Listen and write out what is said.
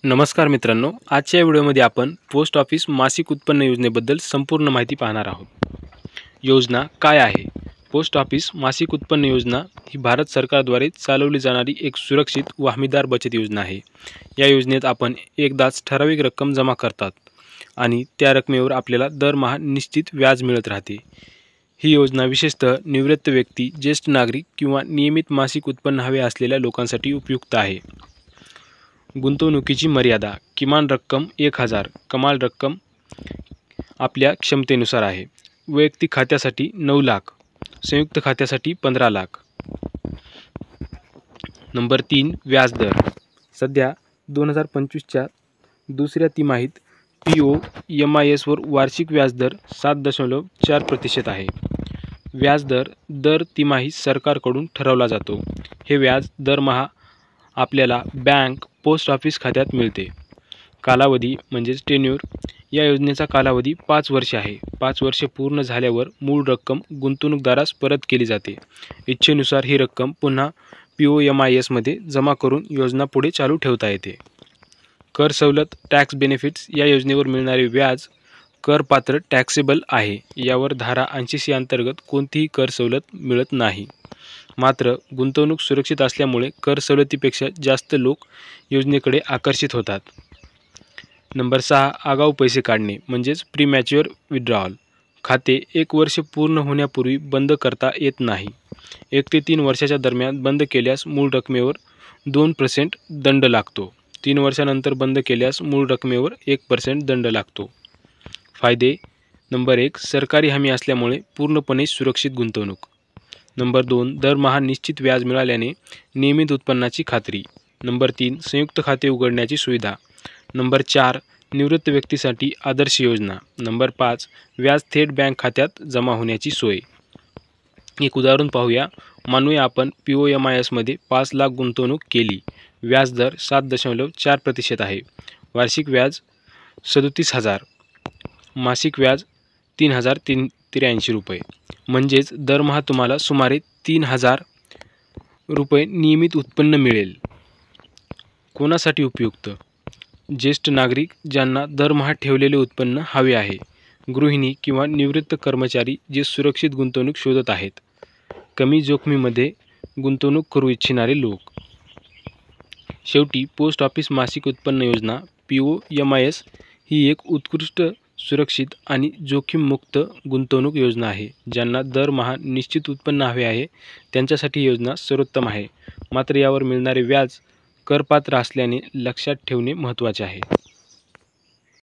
नमस्कार मित्रांनो, आजच्या व्हिडिओमध्ये आपण पोस्ट ऑफिस मासिक उत्पन्न योजनेबद्दल संपूर्ण माहिती पाहणार आहोत। योजना काय आहे? पोस्ट ऑफिस मासिक उत्पन्न योजना ही भारत सरकारद्वारे चालवली जाणारी एक सुरक्षित व हमीदार बचत योजना आहे। या योजनेत आपण एकदाच ठराविक रक्कम जमा करतात आणि त्या रकमेवर आपल्याला दरमहा निश्चित व्याज मिळत राहते। ही योजना विशेषतः निवृत्त व्यक्ती, ज्येष्ठ नागरिक किंवा नियमित मासिक उत्पन्न हवे असलेल्या लोकांसाठी उपयुक्त आहे। गुंतवणुकीची मर्यादा किमान रक्कम 1000, कमाल रक्कम आपल्या क्षमतेनुसार आहे। वैयक्तिक खात्यासाठी 9 लाख, संयुक्त खात्यासाठी 15 लाख। नंबर 3, व्याजदर। सध्या 2025च्या दुसऱ्या तिमाहीत POMIS वर वार्षिक व्याजदर 7.4% आहे। व्याजदर दर तिमाही सरकारकडून ठरवला जातो। हे व्याज दरमहा आपल्याला बँक, पोस्ट ऑफिस खात्यात मिळते। कालावधी म्हणजेच टेन्यूर, या योजनेचा कालावधी 5 वर्षे आहे। 5 वर्षे पूर्ण झाल्यावर मूळ रक्कम गुंतवणूकदारास परत केली जाते। इच्छेनुसार ही रक्कम पुन्हा POMIS मध्ये जमा करून योजना पुढे चालू ठेवता येते। कर सवलत, टॅक्स बेनिफिट्स, या योजनेवर मिळणारे व्याज करपात्र टॅक्सेबल आहे। यावर धारा 80C अंतर्गत कोणतीही कर सवलत मिळत नाही। मात्र गुंतवणूक सुरक्षित असल्यामुळे कर सवलतीपेक्षा जास्त लोक योजनेकडे आकर्षित होतात। नंबर 6, आगाऊ पैसे काढणे म्हणजेच प्रीमॅच्युअर विड्रॉवल। खाते 1 वर्ष पूर्ण होण्यापूर्वी बंद करता येत नाही। 1 ते 3 वर्षाच्या दरम्यान बंद केल्यास मूळ रकमेवर 2% दंड लागतो। 3 वर्षानंतर बंद केल्यास मूळ रकमेवर 1% दंड लागतो। फायदे: नंबर 1, सरकारी हमी असल्यामुळे पूर्णपणे सुरक्षित गुंतवणूक। नंबर 2, दरमहा निश्चित व्याज मिळाल्याने नियमित उत्पन्नाची खात्री। नंबर 3, संयुक्त खाते उघडण्याची सुविधा। नंबर 4, निवृत्त व्यक्तीसाठी आदर्श योजना। नंबर 5, व्याज थेट बँक खात्यात जमा होण्याची सोय। एक उदाहरण पाहूया। मानूया आपण POMIS मध्ये 5 लाख गुंतवणूक केली। व्याजदर 7.4% आहे। वार्षिक व्याज 37,000, मासिक व्याज 3,083 रुपये। म्हणजेच दरमहा तुम्हाला सुमारे 3,000 रुपये नियमित उत्पन्न मिळेल। कोणासाठी उपयुक्त? ज्येष्ठ नागरिक ज्यांना दरमहा ठेवलेले उत्पन्न हवे आहे, गृहिणी किंवा निवृत्त कर्मचारी जे सुरक्षित गुंतवणूक शोधत आहेत, कमी जोखमीमध्ये गुंतवणूक करू इच्छिणारे लोक। शेवटी पोस्ट ऑफिस मासिक उत्पन्न योजना POMIS ही एक उत्कृष्ट, सुरक्षित आणि जोखीममुक्त गुंतवणूक योजना आहे। ज्यांना दरमहा निश्चित उत्पन्न हवे आहे त्यांच्यासाठी ही योजना सर्वोत्तम आहे। मात्र यावर मिळणारे व्याज करपात्र असल्याने लक्षात ठेवणे महत्त्वाचे आहे।